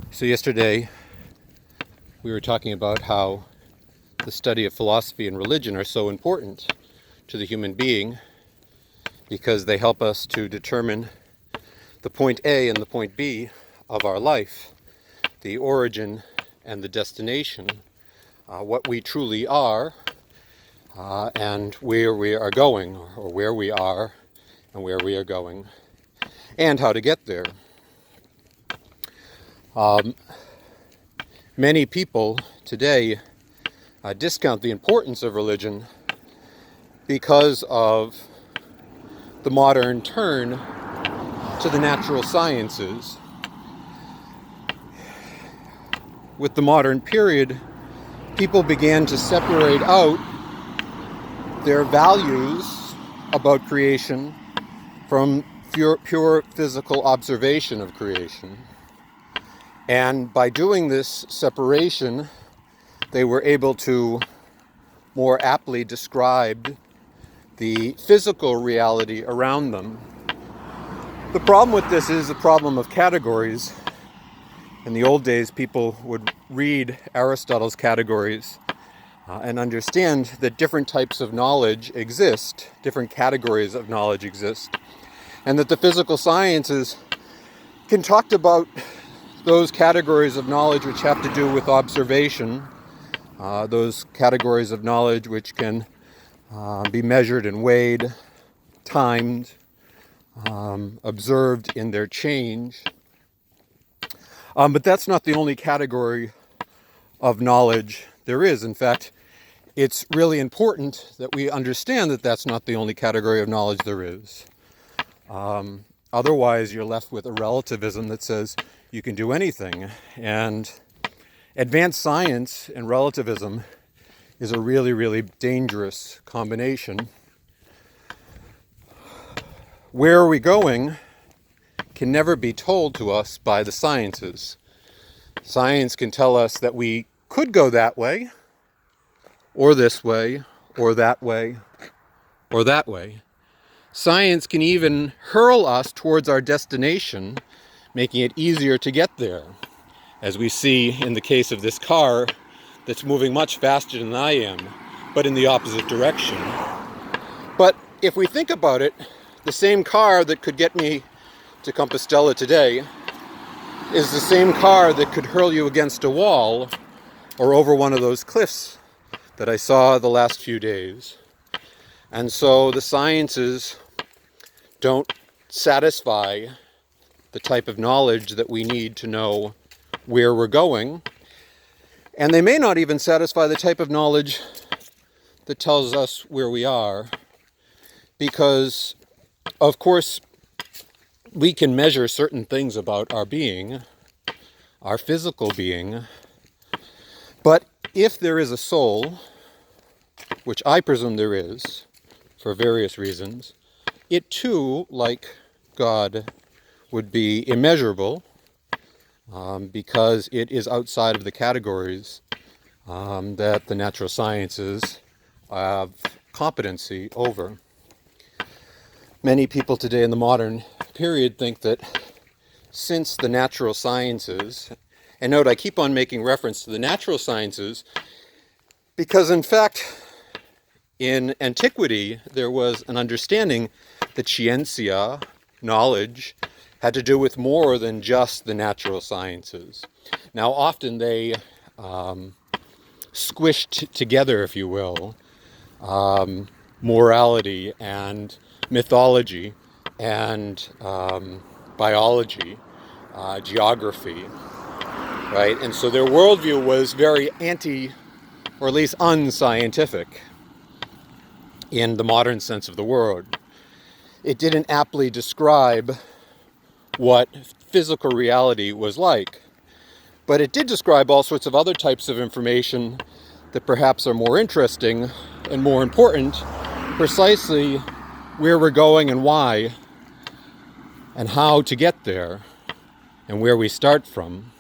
So yesterday we were talking about how the study of philosophy and religion are so important to the human being because they help us to determine the point A and the point B of our life, the origin and the destination, what we truly are, and where we are going, or where we are and where we are going, and how to get there. Many people today discount the importance of religion because of the modern turn to the natural sciences. With the modern period, people began to separate out their values about creation from pure physical observation of creation. And by doing this separation, they were able to more aptly describe the physical reality around them. The problem with this is the problem of categories. In the old days, people would read Aristotle's categories and understand that different types of knowledge exist, different categories of knowledge exist, and that the physical sciences can talk about those categories of knowledge which have to do with observation, those categories of knowledge which can be measured and weighed, timed, observed in their change. But that's not the only category of knowledge there is. In fact, it's really important that we understand that that's not the only category of knowledge there is. Otherwise, you're left with a relativism that says you can do anything. And advanced science and relativism is a really, really dangerous combination. Where are we going can never be told to us by the sciences. Science can tell us that we could go that way, or this way, or that way, or that way. Science can even hurl us towards our destination, making it easier to get there, as we see in the case of this car that's moving much faster than I am, but in the opposite direction. But if we think about it, the same car that could get me to Compostela today is the same car that could hurl you against a wall or over one of those cliffs that I saw the last few days. And so the sciences don't satisfy the type of knowledge that we need to know where we're going. And they may not even satisfy the type of knowledge that tells us where we are. Because, of course, we can measure certain things about our being, our physical being. But if there is a soul, which I presume there is, for various reasons, it too, like God, would be immeasurable because it is outside of the categories that the natural sciences have competency over. Many people today in the modern period think that since the natural sciences, and note I keep on making reference to the natural sciences because in fact in antiquity there was an understanding that scientia, knowledge, had to do with more than just the natural sciences. Now often they squished together, if you will, morality and mythology and biology, geography, right? And so their worldview was very anti, or at least unscientific in the modern sense of the word. It didn't aptly describe what physical reality was like, but it did describe all sorts of other types of information that perhaps are more interesting and more important, precisely where we're going and why, and how to get there, and where we start from.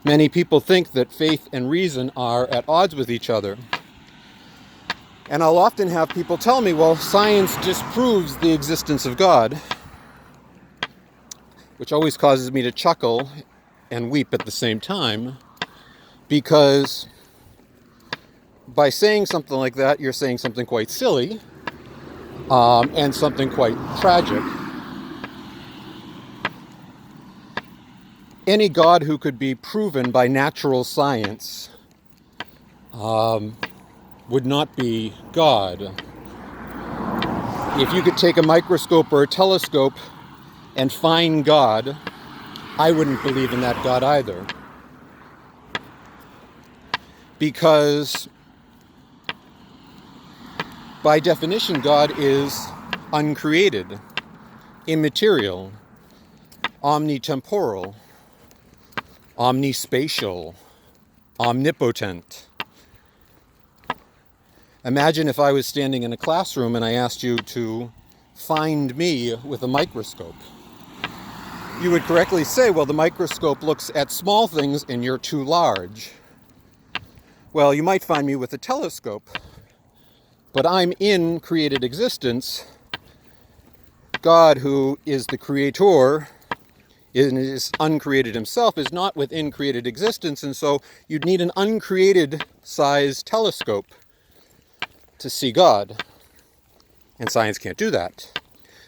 Many people think that faith and reason are at odds with each other. And I'll often have people tell me, well, science disproves the existence of God. which always causes me to chuckle and weep at the same time, because by saying something like that, you're saying something quite silly and something quite tragic. Any God who could be proven by natural science would not be God. If you could take a microscope or a telescope and find God, I wouldn't believe in that God either. Because by definition, God is uncreated, immaterial, omnitemporal, omnispatial, omnipotent. Imagine if I was standing in a classroom and I asked you to find me with a microscope. You would correctly say, well, the microscope looks at small things and you're too large. Well, you might find me with a telescope, but I'm in created existence. God, who is the creator, is uncreated himself, is not within created existence, and so you'd need an uncreated sized telescope to see God. And science can't do that.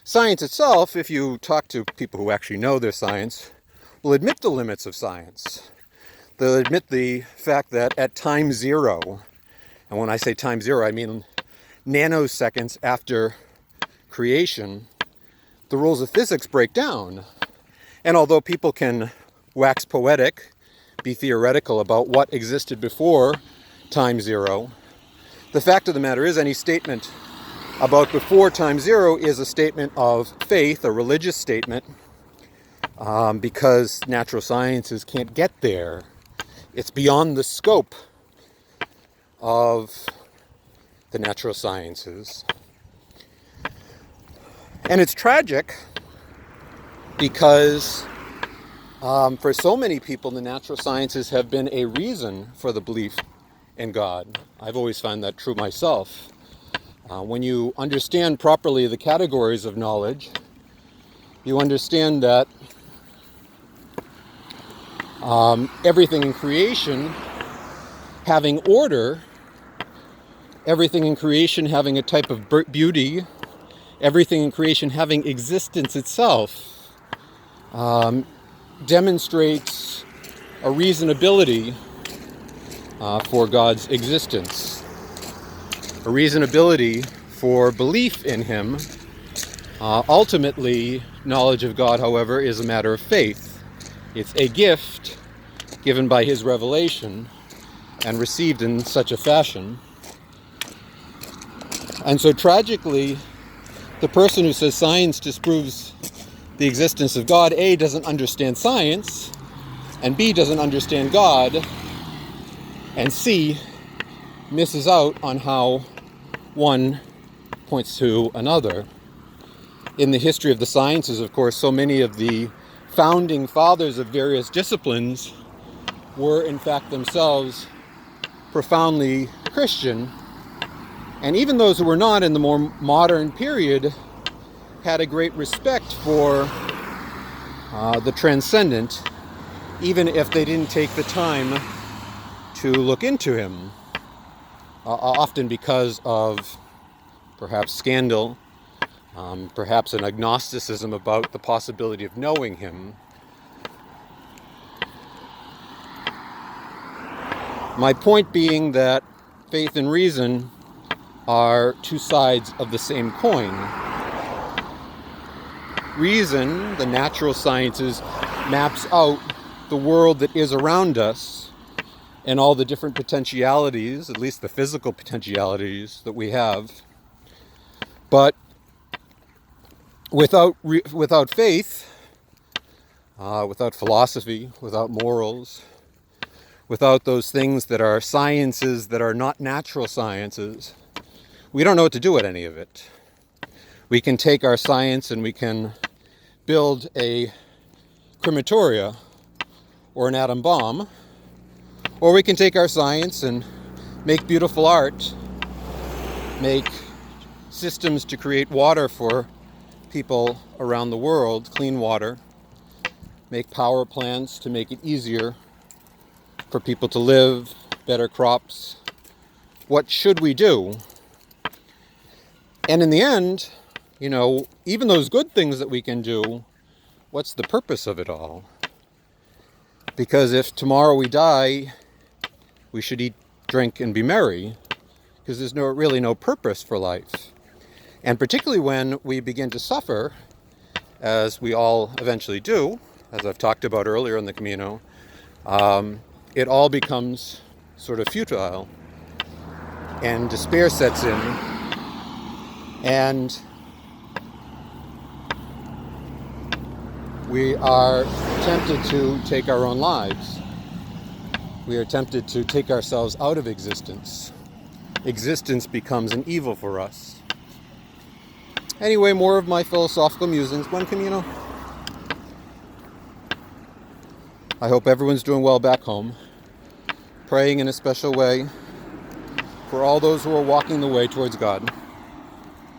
Science itself, if you talk to people who actually know their science, will admit the limits of science. They'll admit the fact that at time zero, and when I say time zero, I mean nanoseconds after creation, the rules of physics break down. And although people can wax poetic, be theoretical about what existed before time zero, the fact of the matter is any statement about before time zero is a statement of faith, a religious statement, because natural sciences can't get there. It's beyond the scope of the natural sciences. And it's tragic because for so many people, the natural sciences have been a reason for the belief in God. I've always found that true myself. When you understand properly the categories of knowledge, you understand that everything in creation having order, everything in creation having a type of beauty, everything in creation having existence itself, demonstrates a reasonability for God's existence, a reasonability for belief in him. Ultimately, knowledge of God, however, is a matter of faith. It's a gift given by his revelation and received in such a fashion. And so tragically, the person who says science disproves the existence of God, A, doesn't understand science, and B, doesn't understand God, and C, misses out on how one points to another. In the history of the sciences, of course, so many of the founding fathers of various disciplines were in fact themselves profoundly Christian, and even those who were not in the more modern period had a great respect for the transcendent, even if they didn't take the time to look into him, often because of perhaps scandal, perhaps an agnosticism about the possibility of knowing him. My point being that faith and reason are two sides of the same coin. Reason, the natural sciences, maps out the world that is around us and all the different potentialities, at least the physical potentialities that we have. But without faith, without philosophy, without morals, without those things that are sciences that are not natural sciences, we don't know what to do with any of it. We can take our science and we can build a crematoria or an atom bomb, or we can take our science and make beautiful art, make systems to create water for people around the world, clean water, make power plants to make it easier for people to live, better crops. What should we do? And in the end, even those good things that we can do, what's the purpose of it all? Because if tomorrow we die, we should eat, drink, and be merry, because there's really no purpose for life. And particularly when we begin to suffer, as we all eventually do, as I've talked about earlier in the Camino, it all becomes sort of futile, and despair sets in, and we are tempted to take our own lives. We are tempted to take ourselves out of existence. Existence becomes an evil for us. Anyway, more of my philosophical musings. Buen Camino. I hope everyone's doing well back home. Praying in a special way for all those who are walking the way towards God.